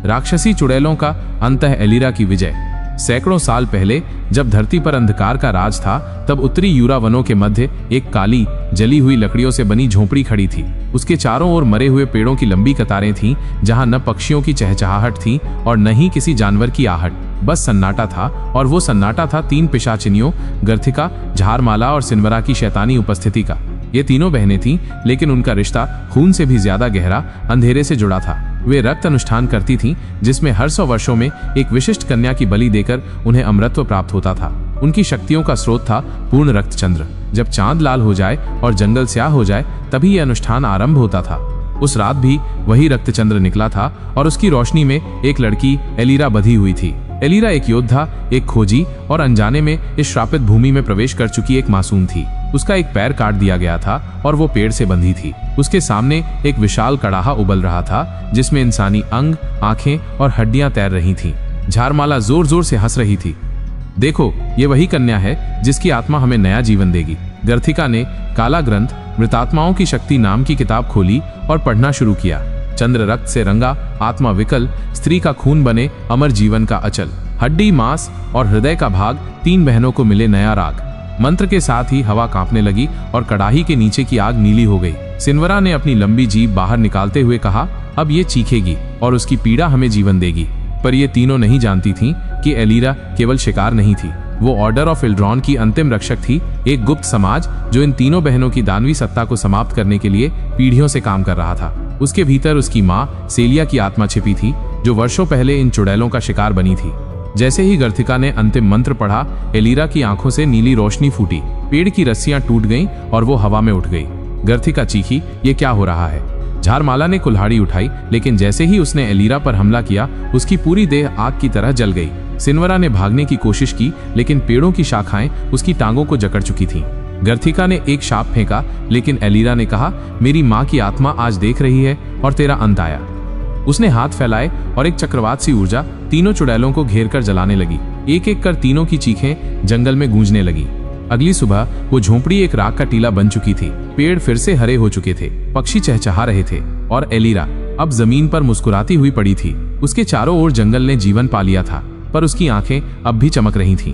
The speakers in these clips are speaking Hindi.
राक्षसी चुड़ैलों का अंतः एलिरा की विजय। सैकड़ों साल पहले जब धरती पर अंधकार का राज था, तब उत्तरी यूरा वनों के मध्य एक काली जली हुई लकड़ियों से बनी झोंपड़ी खड़ी थी। उसके चारों ओर मरे हुए पेड़ों की लंबी कतारें थीं, जहां न पक्षियों की चहचहाहट थी और न ही किसी जानवर की आहट। बस सन्नाटा था, और वो सन्नाटा था 3 पिशाचिनियों, गर्थिका, झारमाला और सिनवरा की शैतानी उपस्थिति का। ये तीनों बहनें थीं, लेकिन उनका रिश्ता खून से भी ज्यादा गहरा, अंधेरे से जुड़ा था। वे रक्त अनुष्ठान करती थीं, जिसमें हर 100 वर्षों में एक विशिष्ट कन्या की बलि देकर उन्हें अमरत्व प्राप्त होता था। उनकी शक्तियों का स्रोत था पूर्ण रक्तचंद्र। जब चांद लाल हो जाए और जंगल स्याह हो जाए, तभी यह अनुष्ठान आरंभ होता था। उस रात भी वही रक्तचंद्र निकला था, और उसकी रोशनी में एक लड़की एलिरा बधी हुई थी। एलिरा एक योद्धा, एक खोजी और अनजाने में इस श्रापित भूमि में प्रवेश कर चुकी एक मासूम थी। उसका एक पैर काट दिया गया था और वो पेड़ से बंधी थी। उसके सामने एक विशाल कड़ाहा उबल रहा था, जिसमें इंसानी अंग, आंखें और हड्डियां तैर रही थीं। झारमाला जोर जोर से हंस रही थी। देखो, ये वही कन्या है जिसकी आत्मा हमें नया जीवन देगी। गर्थिका ने काला ग्रंथ मृतात्माओं की शक्ति नाम की किताब खोली और पढ़ना शुरू किया। चंद्र रक्त से रंगा, आत्मा विकल, स्त्री का खून बने अमर जीवन का अचल, हड्डी, मांस और हृदय का भाग, 3 बहनों को मिले नया राग। मंत्र के साथ ही हवा कांपने लगी और कड़ाही के नीचे की आग नीली हो गई। सिनवरा ने अपनी लंबी जीभ बाहर निकालते हुए कहा, अब ये चीखेगी और उसकी पीड़ा हमें जीवन देगी। पर ये तीनों नहीं जानती थीं कि एलिरा केवल शिकार नहीं थी। वो ऑर्डर ऑफ इल्ड्रॉन की अंतिम रक्षक थी, एक गुप्त समाज जो इन तीनों बहनों की दानवी सत्ता को समाप्त करने के लिए पीढ़ियों से काम कर रहा था। उसके भीतर उसकी माँ सेलिया की आत्मा छिपी थी, जो वर्षों पहले इन चुड़ैलों का शिकार बनी थी। जैसे ही गर्थिका ने अंतिम मंत्र पढ़ा, एलिरा की आंखों से नीली रोशनी फूटी, पेड़ की रस्सियां टूट गईं और वो हवा में उठ गई। गर्थिका चीखी, ये क्या हो रहा है? झारमाला ने कुल्हाड़ी उठाई, लेकिन जैसे ही उसने एलिरा पर हमला किया, उसकी पूरी देह आग की तरह जल गई। सिनवरा ने भागने की कोशिश की, लेकिन पेड़ों की शाखाएं उसकी टांगों को जकड़ चुकी थीं। गर्थिका ने एक शाप फेंका, लेकिन एलिरा ने कहा, मेरी माँ की आत्मा आज देख रही है और तेरा अंत आया। उसने हाथ फैलाए और एक चक्रवात सी ऊर्जा तीनों चुड़ैलों को घेर कर जलाने लगी। एक एक कर तीनों की चीखें जंगल में गूंजने लगी। अगली सुबह वो झोंपड़ी एक राख का टीला बन चुकी थी। पेड़ फिर से हरे हो चुके थे, पक्षी चहचहा रहे थे, और एलिरा अब जमीन पर मुस्कुराती हुई पड़ी थी। उसके चारों ओर जंगल ने जीवन पा लिया था, पर उसकी आंखें अब भी चमक रही थीं।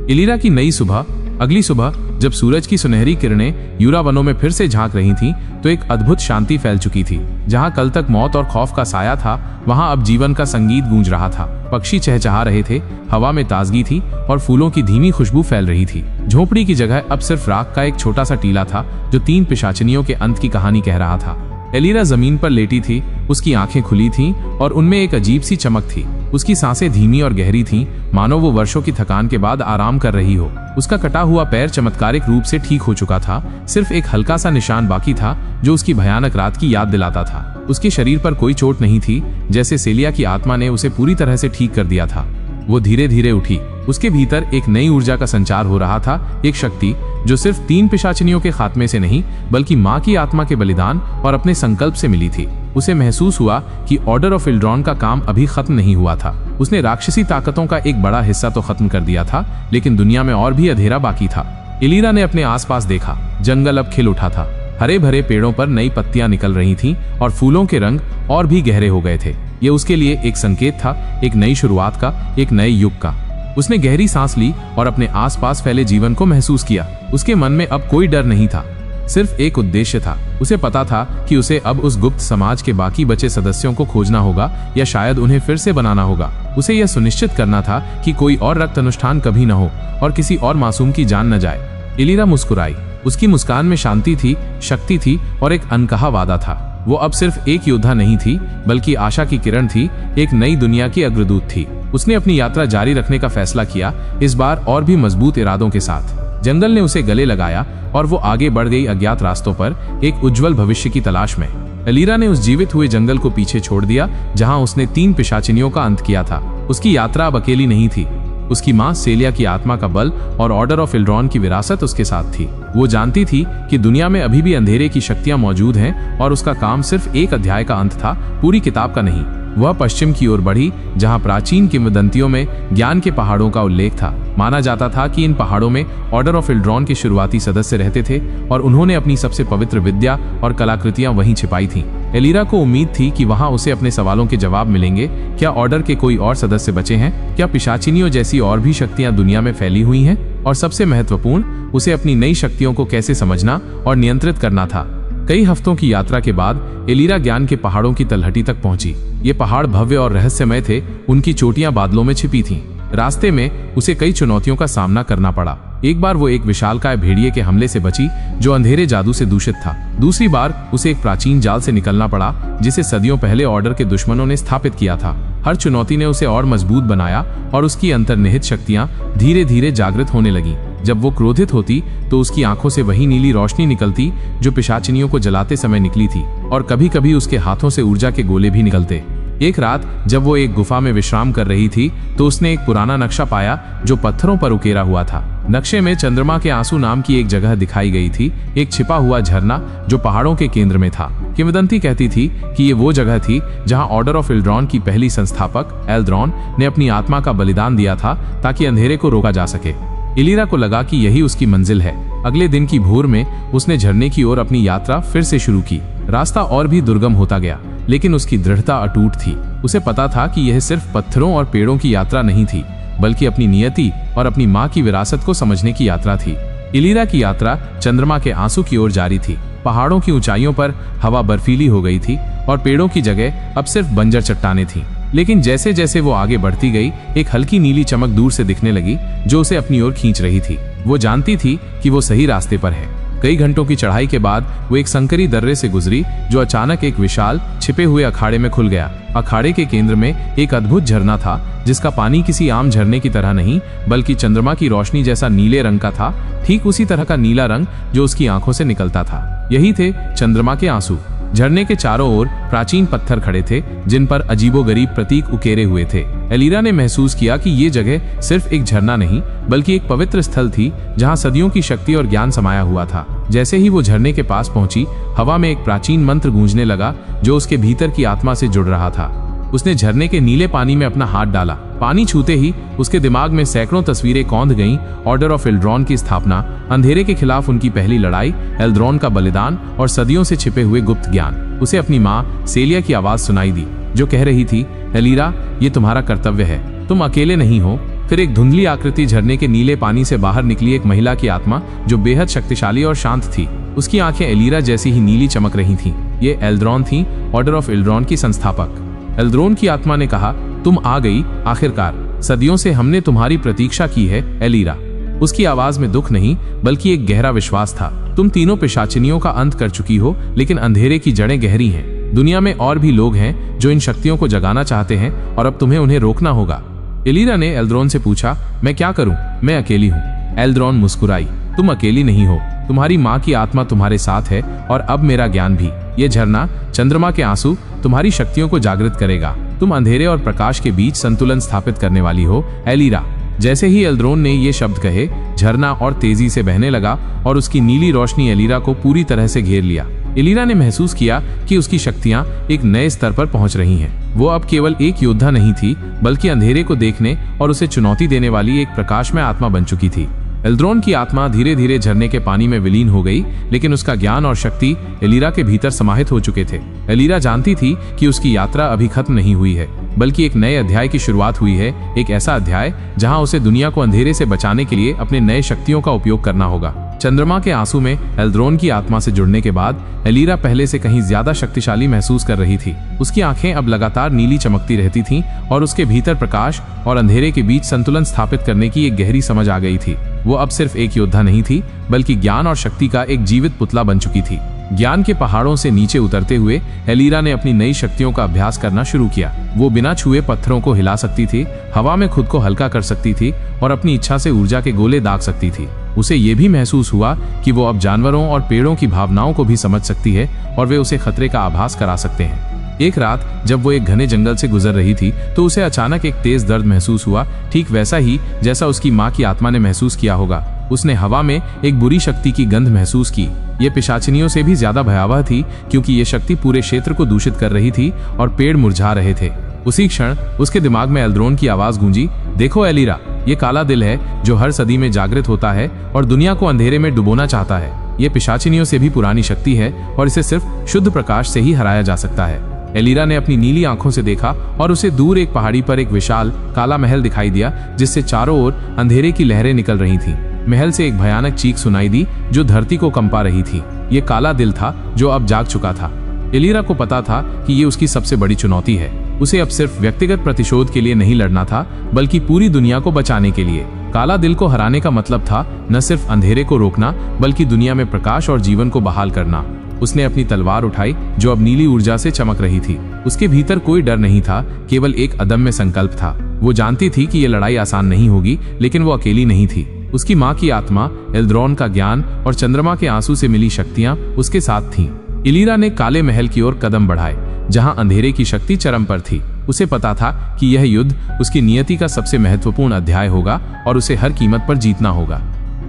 एलिरा की नई सुबह, अगली सुबह जब सूरज की सुनहरी किरणें यूरा वनों में फिर से झांक रही थीं, तो एक अद्भुत शांति फैल चुकी थी। जहां कल तक मौत और खौफ का साया था, वहां अब जीवन का संगीत गूंज रहा था। पक्षी चहचहा रहे थे, हवा में ताजगी थी और फूलों की धीमी खुशबू फैल रही थी। झोंपड़ी की जगह अब सिर्फ राख का एक छोटा सा टीला था, जो 3 पिशाचिनियों के अंत की कहानी कह रहा था। एलिरा जमीन पर लेटी थी, उसकी आंखें खुली थीं और उनमें एक अजीब सी चमक थी। उसकी सांसें धीमी और गहरी थीं, मानो वो वर्षों की थकान के बाद आराम कर रही हो। उसका कटा हुआ पैर चमत्कारिक रूप से ठीक हो चुका था, सिर्फ एक हल्का सा निशान बाकी था जो उसकी भयानक रात की याद दिलाता था। उसके शरीर पर कोई चोट नहीं थी, जैसे सेलिया की आत्मा ने उसे पूरी तरह से ठीक कर दिया था। वो धीरे धीरे उठी। उसके भीतर एक नई ऊर्जा का संचार हो रहा था, एक शक्ति जो सिर्फ 3 पिशाचिनियों के खात्मे से नहीं, बल्कि माँ की आत्मा के बलिदान और अपने संकल्प से मिली थी। उसे महसूस हुआ कि ऑर्डर ऑफ इल्ड्रॉन का काम अभी खत्म नहीं हुआ था। उसने राक्षसी ताकतों का एक बड़ा हिस्सा तो खत्म कर दिया था, लेकिन दुनिया में और भी अंधेरा बाकी था। एलिरा ने अपने आसपास देखा। जंगल अब खिल उठा था। हरे भरे पेड़ों पर नई पत्तियां निकल रही थीं और फूलों के रंग और भी गहरे हो गए थे। ये उसके लिए एक संकेत था, एक नई शुरुआत का, एक नए युग का। उसने गहरी सांस ली और अपने आसपास फैले जीवन को महसूस किया। उसके मन में अब कोई डर नहीं था, सिर्फ एक उद्देश्य था। उसे पता था कि उसे अब उस गुप्त समाज के बाकी बचे सदस्यों को खोजना होगा, या शायद उन्हें फिर से बनाना होगा। उसे यह सुनिश्चित करना था कि कोई और रक्त अनुष्ठान कभी न हो और किसी और मासूम की जान न जाए। एलिरा मुस्कुराई। उसकी मुस्कान में शांति थी, शक्ति थी और एक अनकहा वादा था। वो अब सिर्फ एक योद्धा नहीं थी, बल्कि आशा की किरण थी, एक नई दुनिया की अग्रदूत थी। उसने अपनी यात्रा जारी रखने का फैसला किया, इस बार और भी मजबूत इरादों के साथ। जंगल ने उसे गले लगाया और वो आगे बढ़ गई अज्ञात रास्तों पर, एक उज्जवल भविष्य की तलाश में। एलिरा ने उस जीवित हुए जंगल को पीछे छोड़ दिया, जहां उसने 3 पिशाचिनियों का अंत किया था। उसकी यात्रा अब अकेली नहीं थी। उसकी माँ सेलिया की आत्मा का बल और ऑर्डर ऑफ इल्ड्रॉन की विरासत उसके साथ थी। वो जानती थी कि दुनिया में अभी भी अंधेरे की शक्तियां मौजूद हैं और उसका काम सिर्फ एक अध्याय का अंत था, पूरी किताब का नहीं। वह पश्चिम की ओर बढ़ी, जहां प्राचीन किंवदंतियों में ज्ञान के पहाड़ों का उल्लेख था। माना जाता था कि इन पहाड़ों में ऑर्डर ऑफ इल्ड्रॉन के शुरुआती सदस्य रहते थे और उन्होंने अपनी सबसे पवित्र विद्या और कलाकृतियां वहीं छिपाई थीं। एलिरा को उम्मीद थी कि वहां उसे अपने सवालों के जवाब मिलेंगे। क्या ऑर्डर के कोई और सदस्य बचे हैं? क्या पिशाचिनियों जैसी और भी शक्तियां दुनिया में फैली हुई हैं? और सबसे महत्वपूर्ण, उसे अपनी नई शक्तियों को कैसे समझना और नियंत्रित करना था। कई हफ्तों की यात्रा के बाद एलिरा ज्ञान के पहाड़ों की तलहटी तक पहुंची। ये पहाड़ भव्य और रहस्यमय थे, उनकी चोटियां बादलों में छिपी थीं। रास्ते में उसे कई चुनौतियों का सामना करना पड़ा। एक बार वो एक विशालकाय भेड़िए के हमले से बची, जो अंधेरे जादू से दूषित था। दूसरी बार उसे एक प्राचीन जाल से निकलना पड़ा, जिसे सदियों पहले ऑर्डर के दुश्मनों ने स्थापित किया था। हर चुनौती ने उसे और मजबूत बनाया और उसकी अंतर्निहित शक्तियां धीरे धीरे जागृत होने लगीं। जब वो क्रोधित होती तो उसकी आंखों से वही नीली रोशनी निकलती जो पिशाचिनियों को जलाते समय निकली थी, और कभी कभी उसके हाथों से ऊर्जा के गोले भी निकलते। एक रात जब वो एक गुफा में विश्राम कर रही थी तो उसने एक पुराना नक्शा पाया जो पत्थरों पर उकेरा हुआ था। नक्शे में चंद्रमा के आंसू नाम की एक जगह दिखाई गई थी, एक छिपा हुआ झरना जो पहाड़ों के केंद्र में था। किंवदंती कहती थी कि ये वो जगह थी जहां ऑर्डर ऑफ इल्ड्रॉन की पहली संस्थापक एल्ड्रॉन ने अपनी आत्मा का बलिदान दिया था ताकि अंधेरे को रोका जा सके। एलिरा को लगा कि यही उसकी मंजिल है। अगले दिन की भोर में उसने झरने की ओर अपनी यात्रा फिर से शुरू की। रास्ता और भी दुर्गम होता गया, लेकिन उसकी दृढ़ता अटूट थी। उसे पता था कि यह सिर्फ पत्थरों और पेड़ों की यात्रा नहीं थी, बल्कि अपनी नियति और अपनी माँ की विरासत को समझने की यात्रा थी। एलिरा की यात्रा चंद्रमा के आंसू की ओर जारी थी। पहाड़ों की ऊंचाइयों पर हवा बर्फीली हो गई थी और पेड़ों की जगह अब सिर्फ बंजर चट्टानें थीं। लेकिन जैसे जैसे वो आगे बढ़ती गई, एक हल्की नीली चमक दूर से दिखने लगी जो उसे अपनी ओर खींच रही थी। वो जानती थी कि वो सही रास्ते पर है। कई घंटों की चढ़ाई के बाद वो एक संकरी दर्रे से गुजरी जो अचानक एक विशाल छिपे हुए अखाड़े में खुल गया। अखाड़े के केंद्र में एक अद्भुत झरना था, जिसका पानी किसी आम झरने की तरह नहीं बल्कि चंद्रमा की रोशनी जैसा नीले रंग का था, ठीक उसी तरह का नीला रंग जो उसकी आंखों से निकलता था। यही थे चंद्रमा के आंसू। झरने के चारों ओर प्राचीन पत्थर खड़े थे जिन पर अजीबोगरीब प्रतीक उकेरे हुए थे। एलिरा ने महसूस किया कि ये जगह सिर्फ एक झरना नहीं बल्कि एक पवित्र स्थल थी जहां सदियों की शक्ति और ज्ञान समाया हुआ था। जैसे ही वो झरने के पास पहुंची, हवा में एक प्राचीन मंत्र गूंजने लगा जो उसके भीतर की आत्मा से जुड़ रहा था। उसने झरने के नीले पानी में अपना हाथ डाला। पानी छूते ही उसके दिमाग में सैकड़ों तस्वीरें कौंध गईं। ऑर्डर ऑफ इल्ड्रॉन की स्थापना, अंधेरे के खिलाफ उनकी पहली लड़ाई, एल्ड्रॉन का बलिदान और सदियों से छिपे हुए गुप्त ज्ञान। उसे अपनी माँ सेलिया की आवाज सुनाई दी जो कह रही थी, एलिरा, ये तुम्हारा कर्तव्य है, तुम अकेले नहीं हो। फिर एक धुंधली आकृति झरने के नीले पानी से बाहर निकली, एक महिला की आत्मा जो बेहद शक्तिशाली और शांत थी। उसकी आंखें एलिरा जैसी ही नीली चमक रही थीं। ये एल्ड्रॉन थी, ऑर्डर ऑफ इल्ड्रॉन की संस्थापक। एल्ड्रॉन की आत्मा ने कहा, तुम आ गई आखिरकार। सदियों से हमने तुम्हारी प्रतीक्षा की है एलिरा। उसकी आवाज में दुख नहीं बल्कि एक गहरा विश्वास था। तुम तीनों पिशाचिनियों का अंत कर चुकी हो, लेकिन अंधेरे की जड़ें गहरी हैं। दुनिया में और भी लोग हैं जो इन शक्तियों को जगाना चाहते हैं और अब तुम्हें उन्हें रोकना होगा। एलिरा ने एल्ड्रॉन से पूछा, मैं क्या करूं? मैं अकेली हूं। एल्ड्रॉन मुस्कुराई, तुम अकेली नहीं हो, तुम्हारी माँ की आत्मा तुम्हारे साथ है और अब मेरा ज्ञान भी। ये झरना, चंद्रमा के आंसू, तुम्हारी शक्तियों को जागृत करेगा। तुम अंधेरे और प्रकाश के बीच संतुलन स्थापित करने वाली हो एलिरा। जैसे ही एल्ड्रॉन ने ये शब्द कहे, झरना और तेजी से बहने लगा और उसकी नीली रोशनी एलिरा को पूरी तरह से घेर लिया। एलिरा ने महसूस किया कि उसकी शक्तियां एक नए स्तर पर पहुंच रही हैं। वो अब केवल एक योद्धा नहीं थी बल्कि अंधेरे को देखने और उसे चुनौती देने वाली एक प्रकाशमय आत्मा बन चुकी थी। एल्ड्रॉन की आत्मा धीरे धीरे झरने के पानी में विलीन हो गई, लेकिन उसका ज्ञान और शक्ति एलिरा के भीतर समाहित हो चुके थे। एलिरा जानती थी कि उसकी यात्रा अभी खत्म नहीं हुई है, बल्कि एक नए अध्याय की शुरुआत हुई है। एक ऐसा अध्याय जहां उसे दुनिया को अंधेरे से बचाने के लिए अपने नए शक्तियों का उपयोग करना होगा। चंद्रमा के आंसू में एल्ड्रॉन की आत्मा से जुड़ने के बाद एलिरा पहले से कहीं ज्यादा शक्तिशाली महसूस कर रही थी। उसकी आंखें अब लगातार नीली चमकती रहती थीं और उसके भीतर प्रकाश और अंधेरे के बीच संतुलन स्थापित करने की एक गहरी समझ आ गई थी। वो अब सिर्फ एक योद्धा नहीं थी बल्कि ज्ञान और शक्ति का एक जीवित पुतला बन चुकी थी। ज्ञान के पहाड़ों से नीचे उतरते हुए एलिरा ने अपनी नई शक्तियों का अभ्यास करना शुरू किया। वो बिना छुए पत्थरों को हिला सकती थी, हवा में खुद को हल्का कर सकती थी और अपनी इच्छा से ऊर्जा के गोले दाग सकती थी। उसे ये भी महसूस हुआ कि वो अब जानवरों और पेड़ों की भावनाओं को भी समझ सकती है और वे उसे खतरे का आभास करा सकते हैं। एक रात जब वो एक घने जंगल से गुजर रही थी तो उसे अचानक एक तेज दर्द महसूस हुआ, ठीक वैसा ही जैसा उसकी माँ की आत्मा ने महसूस किया होगा। उसने हवा में एक बुरी शक्ति की गंध महसूस की। ये पिशाचिनियों से भी ज्यादा भयावह थी, क्योंकि ये शक्ति पूरे क्षेत्र को दूषित कर रही थी और पेड़ मुरझा रहे थे। उसी क्षण उसके दिमाग में एल्द्रोन की आवाज गूंजी, देखो एलिरा, ये काला दिल है जो हर सदी में जागृत होता है और दुनिया को अंधेरे में डुबोना चाहता है। ये पिशाचिनियों से भी पुरानी शक्ति है और इसे सिर्फ शुद्ध प्रकाश से ही हराया जा सकता है। एलिरा ने अपनी नीली आंखों से देखा और उसे दूर एक पहाड़ी पर एक विशाल काला महल दिखाई दिया, जिससे चारों ओर अंधेरे की लहरें निकल रही थीं। महल से एक भयानक चीख सुनाई दी जो धरती को कंपा रही थी। ये काला दिल था जो अब जाग चुका था। एलिरा को पता था कि ये उसकी सबसे बड़ी चुनौती है। उसे अब सिर्फ व्यक्तिगत प्रतिशोध के लिए नहीं लड़ना था, बल्कि पूरी दुनिया को बचाने के लिए। काला दिल को हराने का मतलब था न सिर्फ अंधेरे को रोकना, बल्कि दुनिया में प्रकाश और जीवन को बहाल करना। उसने अपनी तलवार उठाई जो अब नीली ऊर्जा से चमक रही थी। उसके भीतर कोई डर नहीं था, केवल एक अदम्य संकल्प था। वो जानती थी कि यह लड़ाई आसान नहीं होगी, लेकिन वो अकेली नहीं थी। उसकी माँ की आत्मा, एल्द्रोन का ज्ञान और चंद्रमा के आंसू से मिली शक्तियां उसके साथ थीं। एलिरा ने काले महल की ओर कदम बढ़ाए, जहां अंधेरे की शक्ति चरम पर थी। उसे पता था कि यह युद्ध उसकी नियति का सबसे महत्वपूर्ण अध्याय होगा और उसे हर कीमत पर जीतना होगा।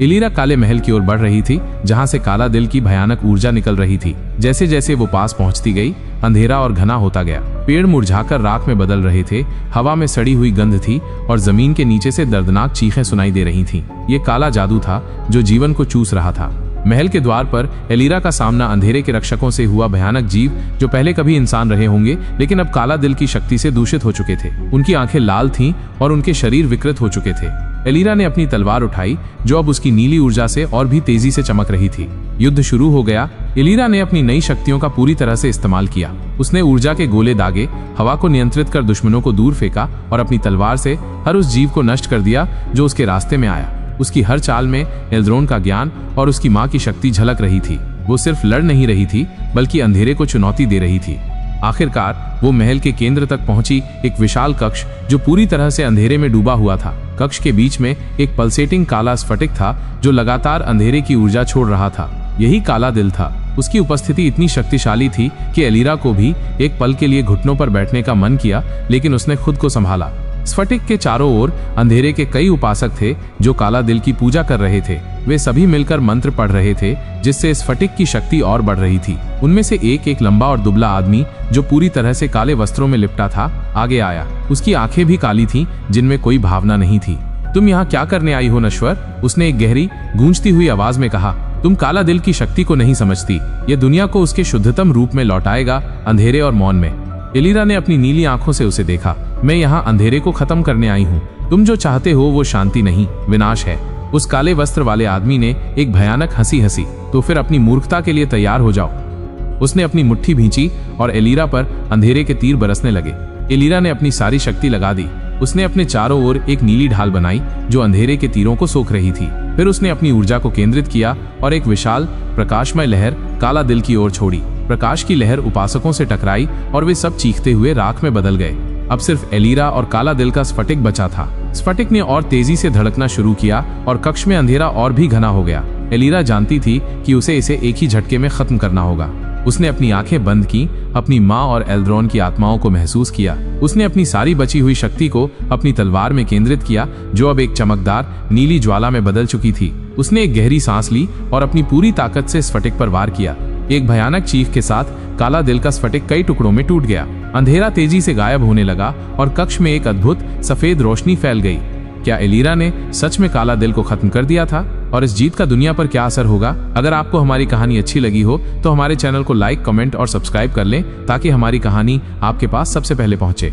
एलिरा काले महल की ओर बढ़ रही थी, जहां से काला दिल की भयानक ऊर्जा निकल रही थी। जैसे जैसे वो पास पहुंचती गई, अंधेरा और घना होता गया। पेड़ मुरझाकर राख में बदल रहे थे, हवा में सड़ी हुई गंध थी और जमीन के नीचे से दर्दनाक चीखें सुनाई दे रही थीं। ये काला जादू था जो जीवन को चूस रहा था। महल के द्वार पर एलिरा का सामना अंधेरे के रक्षकों से हुआ भयानक जीव, जो पहले कभी इंसान रहे होंगे, लेकिन अब काला दिल की शक्ति से दूषित हो चुके थे। उनकी आंखें लाल थीं और उनके शरीर विकृत हो चुके थे। एलिरा ने अपनी तलवार उठाई, जो अब उसकी नीली ऊर्जा से और भी तेजी से चमक रही थी। युद्ध शुरू हो गया। एलिरा ने अपनी नई शक्तियों का पूरी तरह से इस्तेमाल किया। उसने ऊर्जा के गोले दागे, हवा को नियंत्रित कर दुश्मनों को दूर फेंका और अपनी तलवार से हर उस जीव को नष्ट कर दिया जो उसके रास्ते में आया। उसकी हर चाल में एल्द्रोन का ज्ञान और उसकी माँ की शक्ति झलक रही थी। वो सिर्फ लड़ नहीं रही थी, बल्कि अंधेरे को चुनौती दे रही थी। आखिरकार वो महल के केंद्र तक पहुंची, एक विशाल कक्ष जो पूरी तरह से अंधेरे में डूबा हुआ था। कक्ष के बीच में एक पल्सेटिंग काला स्फटिक था जो लगातार अंधेरे की ऊर्जा छोड़ रहा था। यही काला दिल था। उसकी उपस्थिति इतनी शक्तिशाली थी कि एलिरा को भी एक पल के लिए घुटनों पर बैठने का मन किया, लेकिन उसने खुद को संभाला। स्फटिक के चारों ओर अंधेरे के कई उपासक थे जो काला दिल की पूजा कर रहे थे। वे सभी मिलकर मंत्र पढ़ रहे थे, जिससे स्फटिक की शक्ति और बढ़ रही थी। उनमें से एक लंबा और दुबला आदमी जो पूरी तरह से काले वस्त्रों में लिपटा था, आगे आया। उसकी आंखें भी काली थीं, जिनमें कोई भावना नहीं थी। तुम यहाँ क्या करने आई हो नश्वर? उसने एक गहरी गूंजती हुई आवाज में कहा। तुम काला दिल की शक्ति को नहीं समझती। ये दुनिया को उसके शुद्धतम रूप में लौटाएगा, अंधेरे और मौन में। एलिरा ने अपनी नीली आंखों से उसे देखा। मैं यहाँ अंधेरे को खत्म करने आई हूँ। तुम जो चाहते हो वो शांति नहीं, विनाश है। उस काले वस्त्र वाले आदमी ने एक भयानक हंसी हंसी। तो फिर अपनी मूर्खता के लिए तैयार हो जाओ। उसने अपनी मुट्ठी भींची और एलिरा पर अंधेरे के तीर बरसने लगे। एलिरा ने अपनी सारी शक्ति लगा दी। उसने अपने चारों ओर एक नीली ढाल बनाई जो अंधेरे के तीरों को सोख रही थी। फिर उसने अपनी ऊर्जा को केंद्रित किया और एक विशाल प्रकाशमय लहर काला दिल की ओर छोड़ी। प्रकाश की लहर उपासकों से टकराई और वे सब चीखते हुए राख में बदल गए। अब सिर्फ एलिरा और काला दिल का स्फटिक बचा था। स्फटिक ने और तेजी से धड़कना शुरू किया और कक्ष में अंधेरा और भी घना हो गया। एलिरा जानती थी कि उसे इसे एक ही झटके में खत्म करना होगा। उसने अपनी आंखें बंद की, अपनी माँ और एल्द्रोन की आत्माओं को महसूस किया। उसने अपनी सारी बची हुई शक्ति को अपनी तलवार में केंद्रित किया, जो अब एक चमकदार नीली ज्वाला में बदल चुकी थी। उसने एक गहरी सांस ली और अपनी पूरी ताकत से स्फटिक पर वार किया। एक भयानक चीख के साथ काला दिल का स्फटिक कई टुकड़ों में टूट गया। अंधेरा तेजी से गायब होने लगा और कक्ष में एक अद्भुत सफेद रोशनी फैल गई। क्या एलिरा ने सच में काला दिल को खत्म कर दिया था? और इस जीत का दुनिया पर क्या असर होगा? अगर आपको हमारी कहानी अच्छी लगी हो तो हमारे चैनल को लाइक, कमेंट और सब्सक्राइब कर लें, ताकि हमारी कहानी आपके पास सबसे पहले पहुंचे।